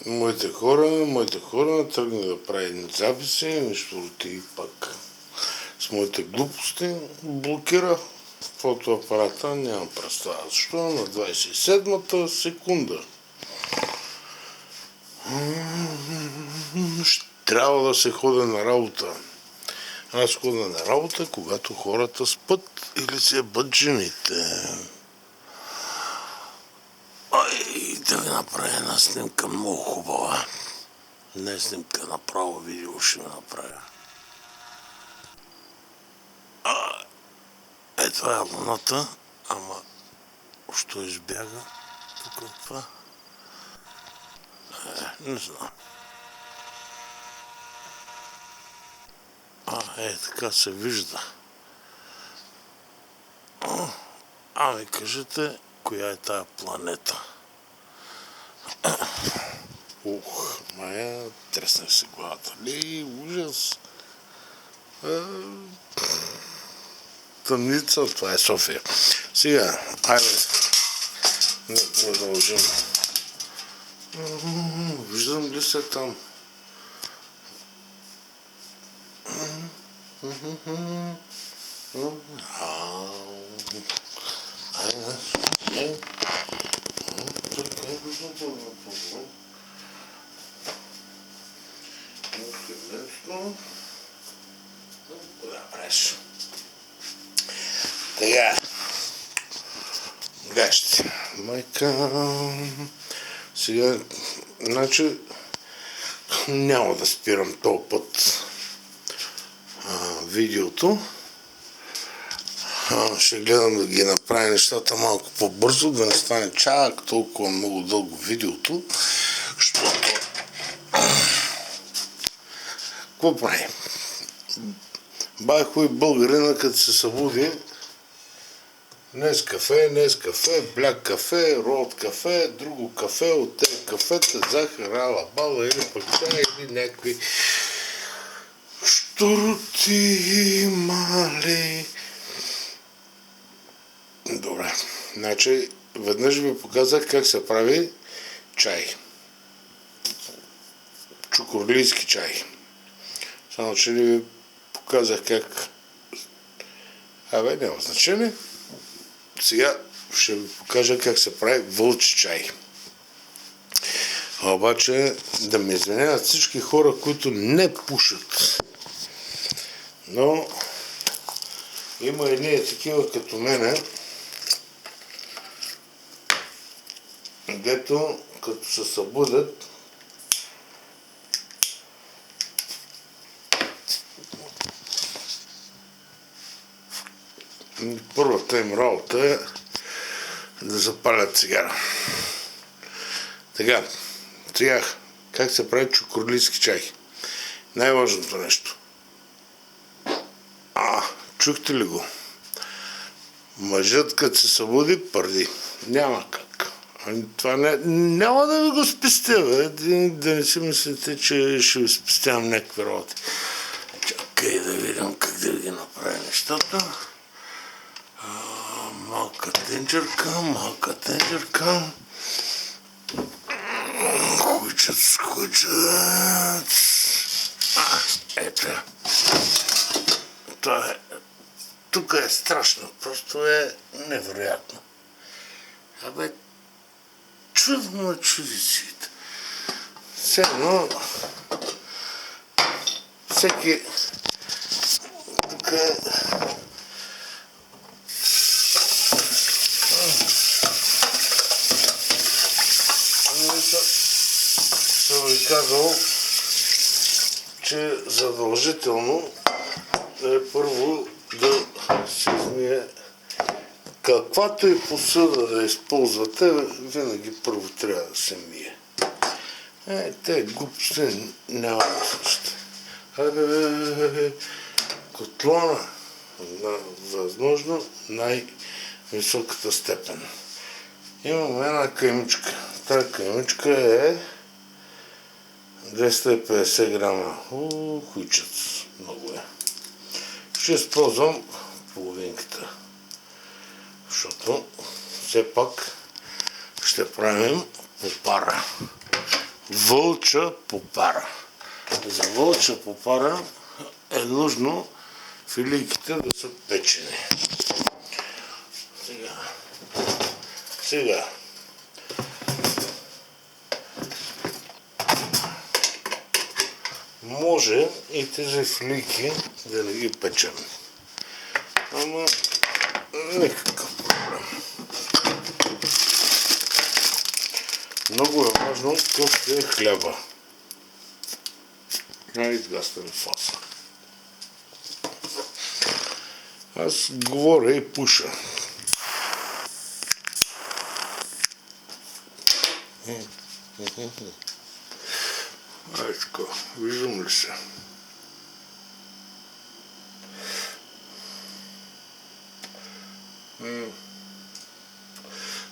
Моите хора тръгна да прави записи, нищо роти пак с моите глупости блокира фотоапарата, нямам представа защо, на 27-та секунда. Ще трябва да се хода на работа. Аз ходя на работа, когато хората спят или се ебат жените. Да ви направя една снимка много хубава. Не снимка, направо видео ще ви направя. Това е луната, ама що избяга тук от това? Не знам. Така се вижда. Ами кажете, коя е тая планета? Мая, треснах се главата. Ужас. Тъмница, това е София. Сега, айде, не продължим. Виждам ли се там? Така, гащи, майка, сега, значи, няма да спирам този път видеото. Ще гледам да ги направя нещата малко по-бързо, да не стане чак толкова много дълго видеото, защото какво прави? Байхо и българина, като се събуди, днес кафе, бляк кафе, род кафе, друго кафе, от тези кафета, захар, ала бала или пък чай, или някакви щурти мали. Добре, значи веднъж ви показах как се прави чай. Чукорлийски чай. Само че ли ви показах как... няма значение. Сега ще ви покажа как се прави вълчи чай. Обаче да ме извиняват всички хора, които не пушат. Но има едни такива като мене, дето като се събудят първата им работа е да запалят цигара. Така, сега, как се прави чукорлийски чай? Най-важното нещо. Чухте ли го? Мъжът като се събуди, пърди. Няма как. Това няма да ви го спестя, да не си мислите, че ще ви спестявам някакви работи. Чакай да видим как да ви направя нещата. Малка тенджерка. Хуйчат. Ето. Това е. Тук е страшно, просто е невероятно. Чудно на чудесите. Все едно, всеки тук е... Съм ви казал, че задължително е първо да се измие каквато и посуда да използвате, винаги първо трябва да се мие. Те глупости няма да слушате. Котлона на възможно най-високата степен. Имам една каймичка. Тая каймичка е 250 грама. Хуйчец. Много е. Ще използвам половинката. Защото все пак ще правим по пара. вълча попара. За вълча попара е нужно филийките да са печени. Сега. Може и тези филийки да не ги печем. Ама никакъв проблем. Много е важно какъв е хляба. Изгастен фаса. Аз говоря и пуша. Така, виждам ли се?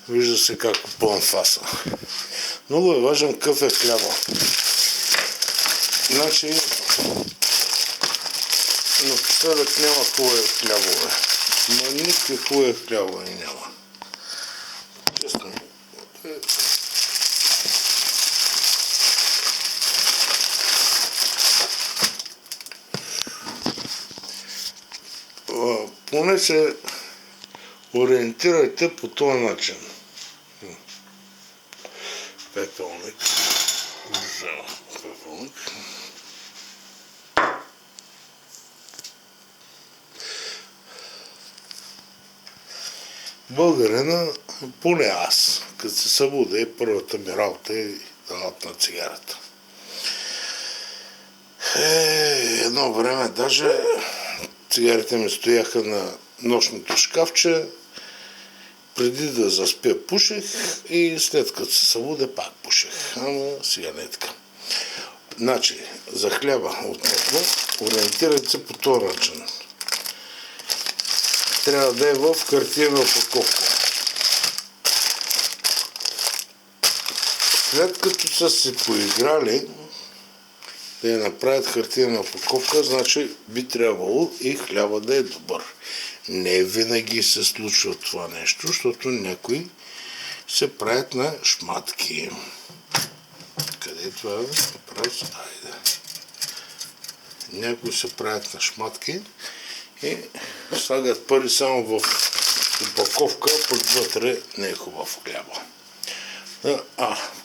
Вижда се как пълн фаса. Много е важен какъв е хляба. Значи, напоследък няма хубави хлябове. Но никакви хубави хлябове няма. Честно. Поне се ориентирайте по този начин. Пепелник. Взема пепелник. Българина, поне аз, като се събуда и първата ми работа е дават на цигарата. Едно време даже цигарите ми стояха на нощното шкафче, преди да заспя пушех и след като се събудя пак пушех. Ама сега не е така. Значи, за хляба отново, ориентирайте се по този начин. Трябва да е в хартиена опаковка. След като са се поиграли да я направят хартиена опаковка, значи би трябвало и хляба да е добър. Не винаги се случва това нещо, защото някои се правят на шматки. Къде това е? Айде. Някои се правят на шматки и слагат пари само в опаковка, пък вътре не е хубав хляба.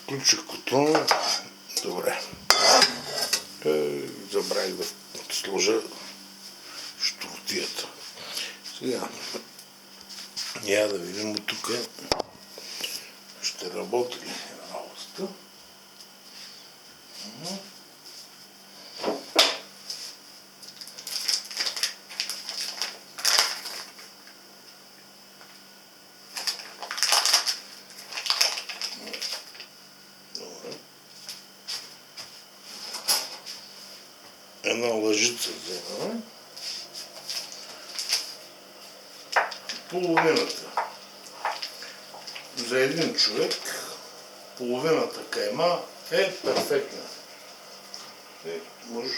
Включих котлона. Добре. Забравих да сложа щуротията. Сега, я да видим от тук ще работи ли работата. Една лъжица вземаме. Половината. За един човек половината кайма е перфектна. Можеш.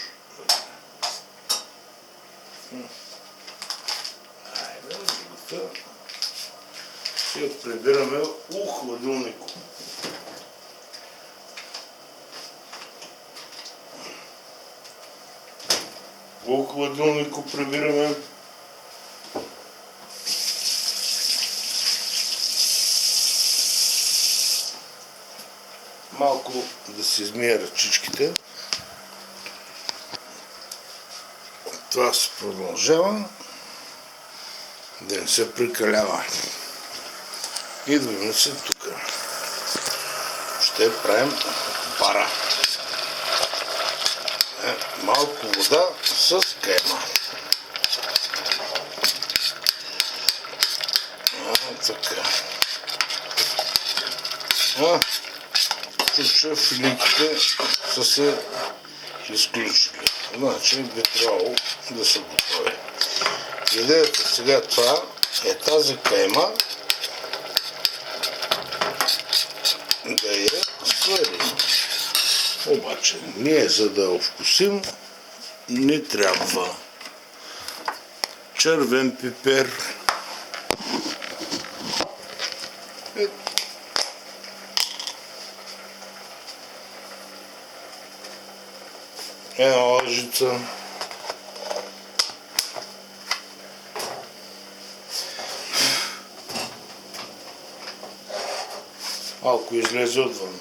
Айде, другата. Сега прибираме у хладилнико. У хладилнико прибираме. Малко да се измия ръчичките. Това се продължава. Да не се прикалява. Идваме се тук. Ще правим пара. Малко вода с кайма. Така. Тук филийките са се изключили. Значи би трябвало да са готови. Идеята сега това е тази кайма да я сварим. Обаче, ние за да я вкусим, ни трябва червен пипер, една лъжица, малко излезе отвън.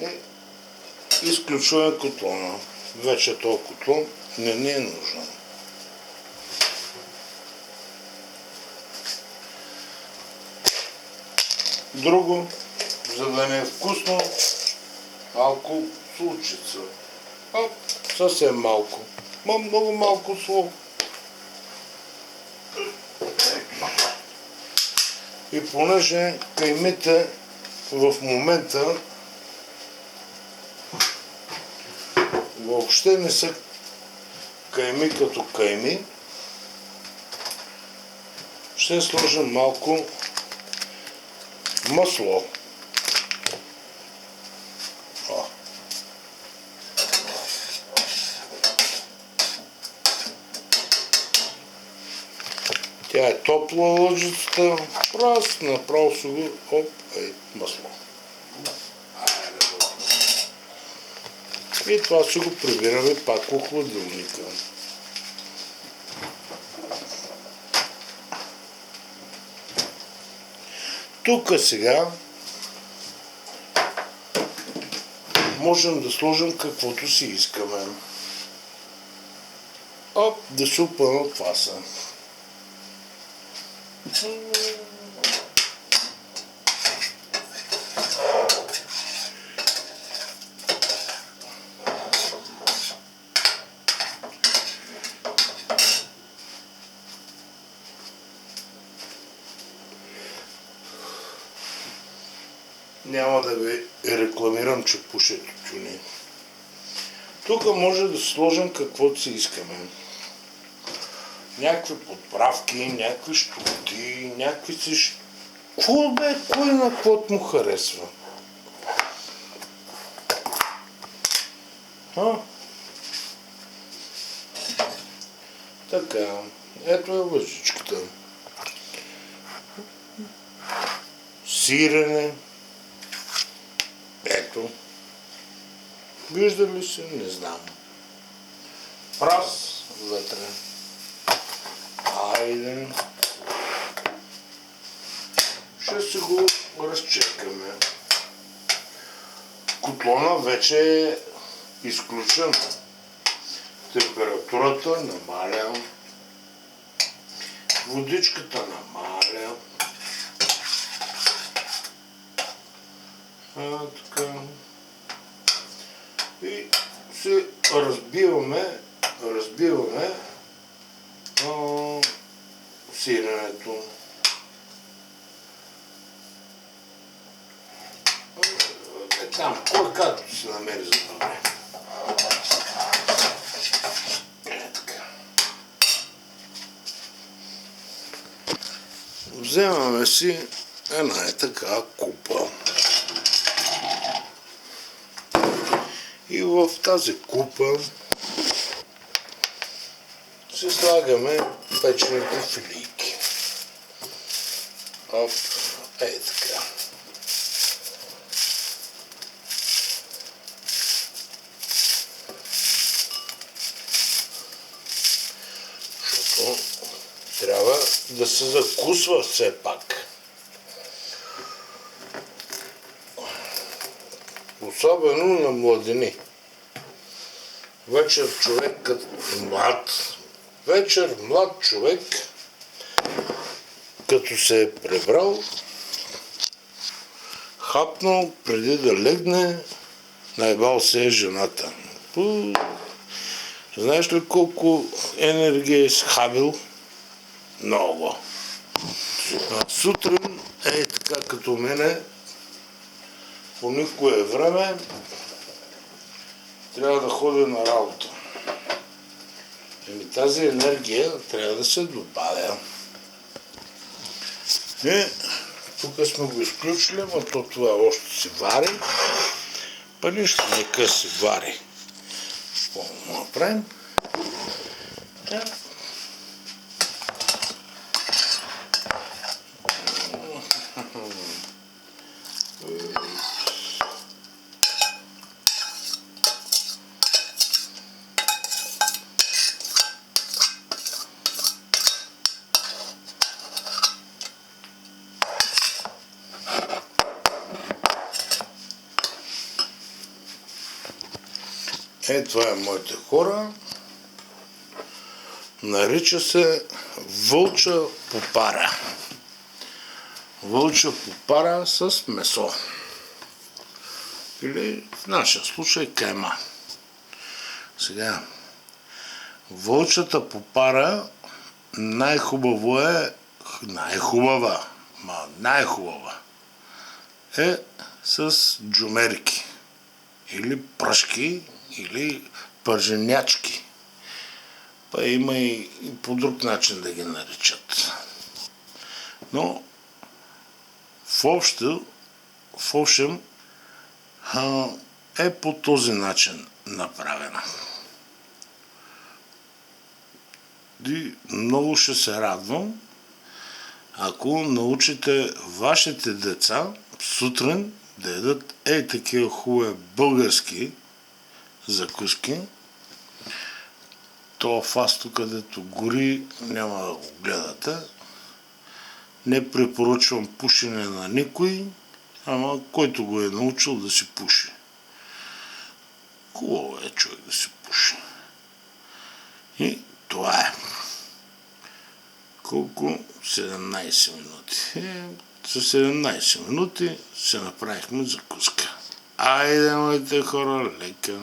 И изключваме котлона. Вече този котлон не ни е нужен. Друго, за да не е вкусно, малко случица. Съвсем малко. Много малко сол. И понеже каймите в момента въобще не са кайми като кайми, ще сложим малко масло. Тя е топла лъжицата, направо си го, масло. И това си го прибираме пак в хладилника. Тук сега можем да сложим каквото си искаме. Да супа на кваса. Няма да ви рекламирам, че пуша тютюни. Тук може да сложим каквото си искаме. Някакви подправки, някакви щуки, някакви си... Какво бе? Кой на каквото му харесва? Така, ето е лъжичката. Сирене. Ето. Виждали се? Не знам. Прас вътре. Айде. Ще си го разчекаме. Котлона вече е изключен. Температурата намаля. Водичката намаля. Така. И се разбиваме сиренето. Там, кой както се намери за добре. Така. Вземаме си една така купа. И в тази купа си слагаме печените филийки. Така. Защото трябва да се закусва все пак. Особено на младини. Вечер млад човек, като се е пребрал, хапнал преди да легне, наебал се е жената. Знаеш ли колко енергия е схабил? Много. Сутрин така като мене, по никое време трябва да ходя на работа. Тази енергия трябва да се добавя. И тук сме го изключили, но това още си вари. Па нищо, нека си вари. Какво направим? Това е моите хора. Нарича се вълча попара. Вълча попара с месо. Или в нашия случай кайма. Сега, вълчата попара най-хубава е с джумерки. Или пръшки, или пърженячки. Па има и по друг начин да ги наричат. Но в общем е по този начин направена. И много ще се радвам, ако научите вашите деца сутрин да ядат такива хубави български закуски. То фасто, където гори, няма да го гледате. Не препоръчвам пушене на никой, ама който го е научил да си пуши. Хубаво е човек да си пуши. И това е. Колко? 17 минути. За 17 минути се направихме закуска. Айде, моите хора, лека!